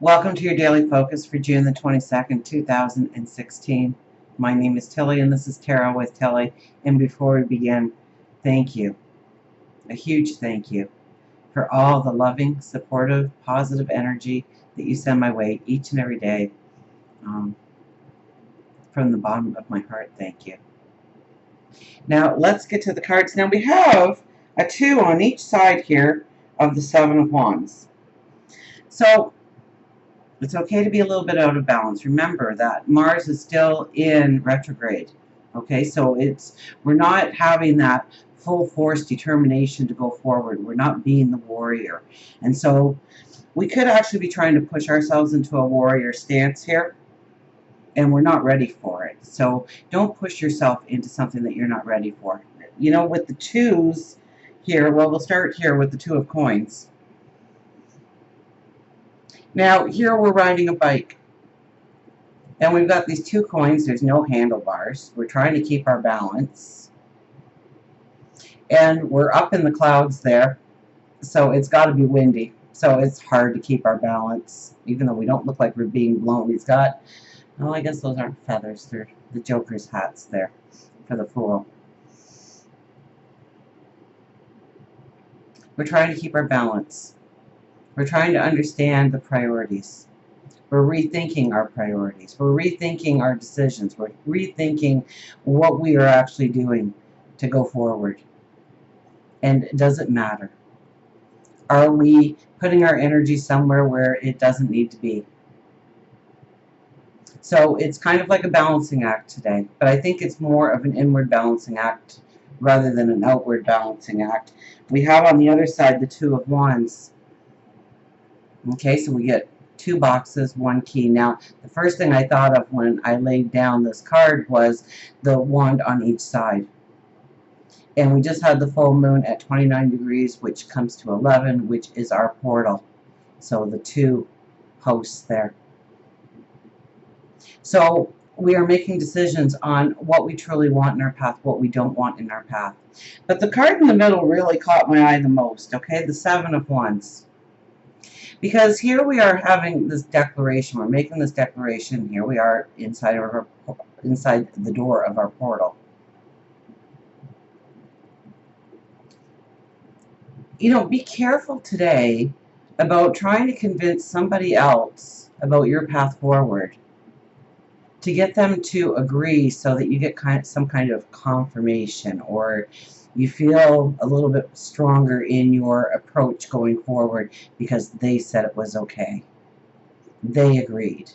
Welcome to your daily focus for June the 22nd, 2016. My name is Tilly and this is Tarot with Tilly. And before we begin, thank you, a huge thank you for all the loving, supportive, positive energy that you send my way each and every day. From the bottom of my heart, thank you. Now let's get to the cards. Now we have a 2 on each side here of the 7 of Wands. So it's okay to be a little bit out of balance. Remember that Mars is still in retrograde. Okay, so we're not having that full force determination to go forward. We're not being the warrior. And so we could actually be trying to push ourselves into a warrior stance here, and we're not ready for it. So don't push yourself into something that you're not ready for. You know, with the 2s here, well, we'll start here with the 2 of coins. Now, here we're riding a bike. And we've got these 2 coins. There's no handlebars. We're trying to keep our balance. And we're up in the clouds there. So it's got to be windy. So it's hard to keep our balance. Even though we don't look like we're being blown. He's got, well, I guess those aren't feathers. They're the Joker's hats there for the Fool. We're trying to keep our balance. We're trying to understand the priorities. We're rethinking our priorities. We're rethinking our decisions. We're rethinking what we are actually doing to go forward. And does it matter? Are we putting our energy somewhere where it doesn't need to be? So it's kind of like a balancing act today. But I think it's more of an inward balancing act rather than an outward balancing act. We have on the other side the 2 of Wands. Okay, so we get 2 boxes, 1 key. Now, the first thing I thought of when I laid down this card was the wand on each side. And we just had the full moon at 29 degrees, which comes to 11, which is our portal. So the 2 hosts there. So we are making decisions on what we truly want in our path, what we don't want in our path. But the card in the middle really caught my eye the most, okay? The 7 of Wands. Because here we are having this declaration. We're making this declaration. Here we are inside the door of our portal. You know, be careful today about trying to convince somebody else about your path forward, to get them to agree so that you get some kind of confirmation, or you feel a little bit stronger in your approach going forward because they said it was okay. They agreed.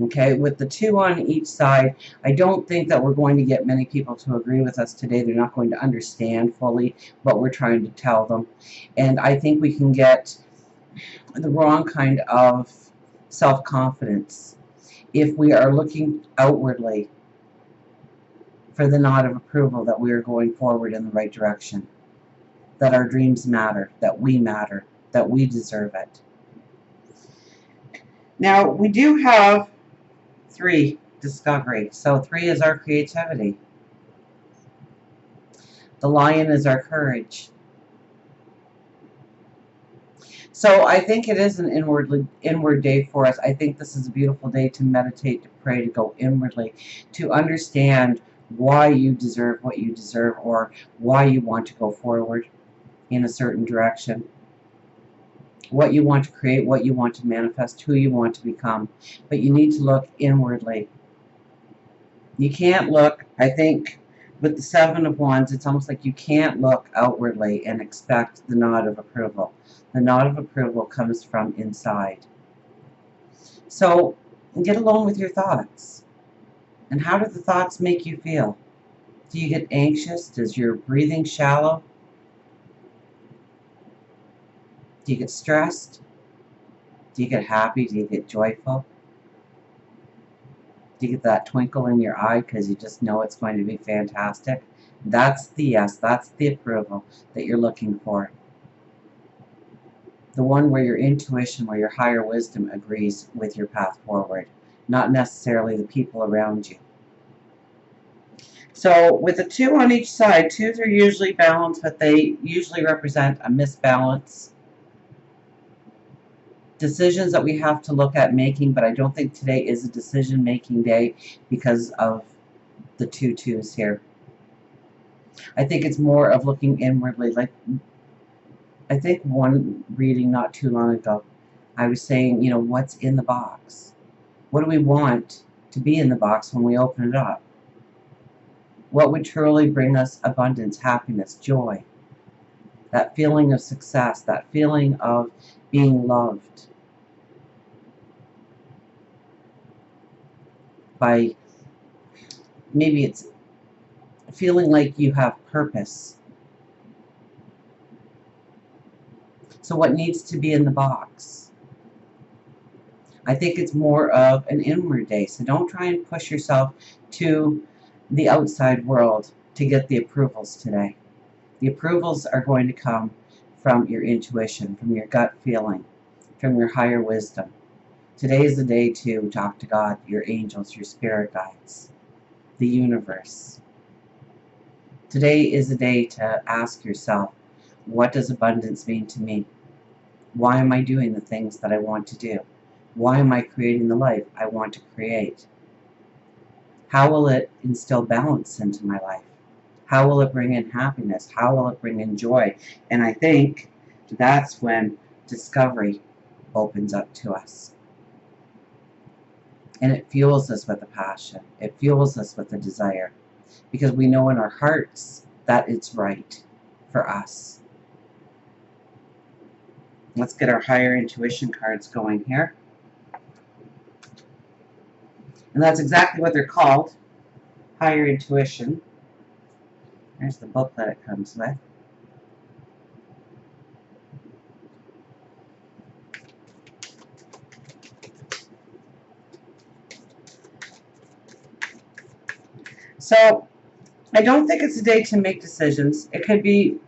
Okay, with the 2 on each side, I don't think that we're going to get many people to agree with us today. They're not going to understand fully what we're trying to tell them. And I think we can get the wrong kind of self-confidence if we are looking outwardly for the nod of approval that we are going forward in the right direction, that our dreams matter, that we deserve it. Now, we do have 3, discovery. So 3 is our creativity. The Lion is our courage. So I think it is an inward day for us. I think this is a beautiful day to meditate, to pray, to go inwardly, to understand why you deserve what you deserve, or why you want to go forward in a certain direction, what you want to create, what you want to manifest, who you want to become. But you need to look inwardly. You can't look, I think, with the 7 of Wands, it's almost like you can't look outwardly and expect the nod of approval. The nod of approval comes from inside. So get alone with your thoughts. And how do the thoughts make you feel? Do you get anxious? Does your breathing shallow? Do you get stressed? Do you get happy? Do you get joyful? Do you get that twinkle in your eye because you just know it's going to be fantastic? That's the yes, that's the approval that you're looking for. The one where your intuition, where your higher wisdom agrees with your path forward, not necessarily the people around you. So with a 2 on each side, 2s are usually balanced, but they usually represent a misbalance. decisions that we have to look at making, but I don't think today is a decision-making day because of the two twos here. I think it's more of looking inwardly. Like, I think one reading not too long ago, I was saying, you know, what's in the box? What do we want to be in the box when we open it up? What would truly bring us abundance, happiness, joy? That feeling of success, that feeling of being loved by, maybe it's feeling like you have purpose. So what needs to be in the box? I think it's more of an inward day. So don't try and push yourself to the outside world to get the approvals today. The approvals are going to come from your intuition, from your gut feeling, from your higher wisdom. Today is the day to talk to God, your angels, your spirit guides, the universe. Today is the day to ask yourself, what does abundance mean to me? Why am I doing the things that I want to do? Why am I creating the life I want to create? How will it instill balance into my life? How will it bring in happiness? How will it bring in joy? And I think that's when discovery opens up to us. And it fuels us with a passion. It fuels us with a desire. Because we know in our hearts that it's right for us. Let's get our higher intuition cards going here. And that's exactly what they're called. Higher intuition. There's the booklet it comes with. So, I don't think it's a day to make decisions. It could be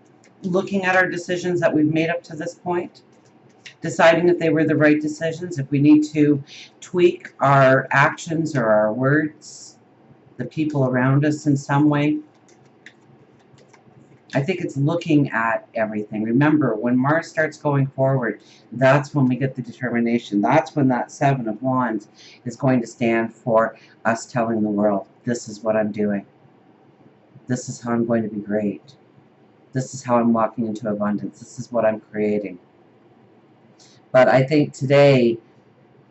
looking at our decisions that we've made up to this point, deciding if they were the right decisions, if we need to tweak our actions or our words, the people around us in some way. I think it's looking at everything. Remember, when Mars starts going forward, that's when we get the determination. That's when that Seven of Wands is going to stand for us telling the world, this is what I'm doing. This is how I'm going to be great. This is how I'm walking into abundance. This is what I'm creating. But I think today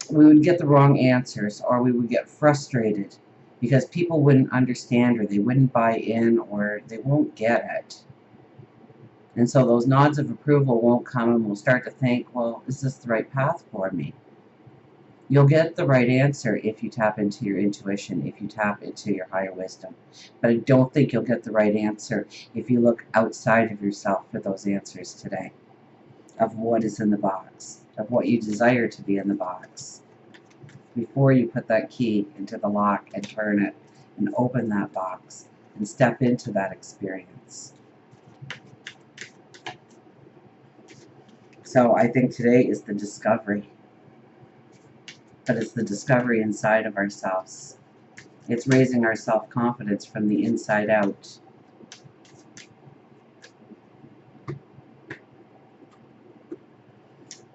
we would get the wrong answers, or we would get frustrated because people wouldn't understand, or they wouldn't buy in, or they won't get it. And so those nods of approval won't come, and we'll start to think, well, is this the right path for me? You'll get the right answer if you tap into your intuition, if you tap into your higher wisdom. But I don't think you'll get the right answer if you look outside of yourself for those answers today, of what is in the box, of what you desire to be in the box, before you put that key into the lock and turn it and open that box and step into that experience. So I think today is the discovery. But it's the discovery inside of ourselves. It's raising our self-confidence from the inside out.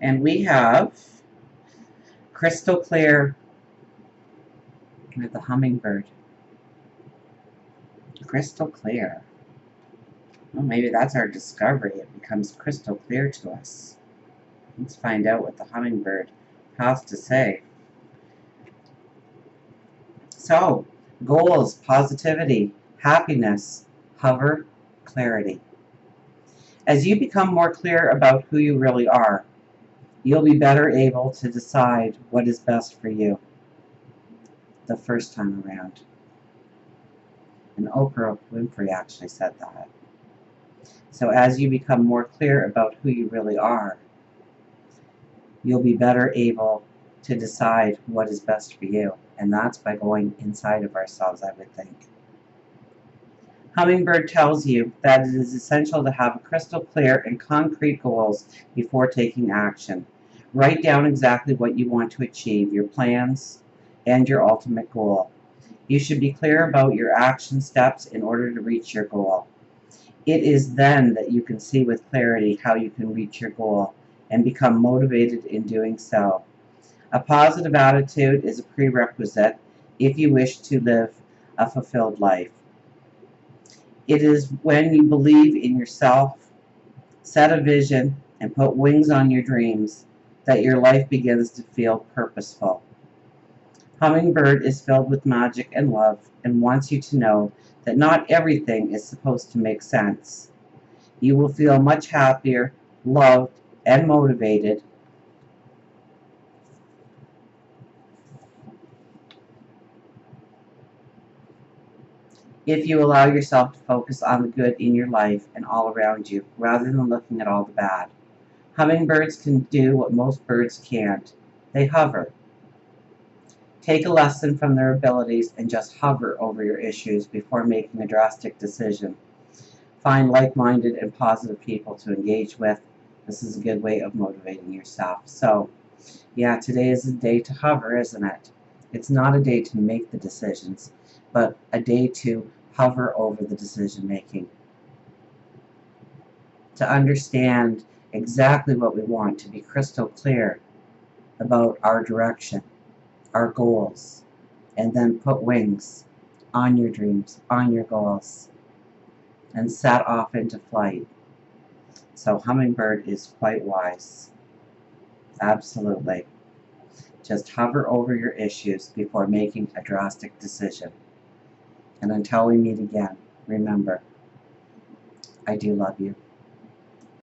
And we have crystal clear with the hummingbird. Crystal clear. Well, maybe that's our discovery. It becomes crystal clear to us. Let's find out what the hummingbird has to say. So, goals, positivity, happiness, hover, clarity. As you become more clear about who you really are, you'll be better able to decide what is best for you the first time around. And Oprah Winfrey actually said that. So as you become more clear about who you really are, you'll be better able to decide what is best for you. And that's by going inside of ourselves, I would think. Hummingbird tells you that it is essential to have crystal clear and concrete goals before taking action. Write down exactly what you want to achieve, your plans, and your ultimate goal. You should be clear about your action steps in order to reach your goal. It is then that you can see with clarity how you can reach your goal and become motivated in doing so. A positive attitude is a prerequisite if you wish to live a fulfilled life. It is when you believe in yourself, set a vision, and put wings on your dreams that your life begins to feel purposeful. Hummingbird is filled with magic and love and wants you to know that not everything is supposed to make sense. You will feel much happier, loved, and motivated if you allow yourself to focus on the good in your life and all around you, rather than looking at all the bad. Hummingbirds can do what most birds can't. They hover. Take a lesson from their abilities and just hover over your issues before making a drastic decision. Find like-minded and positive people to engage with. This is a good way of motivating yourself. So, yeah, today is a day to hover, isn't it? It's not a day to make the decisions, but a day to hover over the decision making. To understand exactly what we want, to be crystal clear about our direction, our goals, and then put wings on your dreams, on your goals, and set off into flight. So Hummingbird is quite wise. Absolutely. Just hover over your issues before making a drastic decision. And until we meet again, remember, I do love you.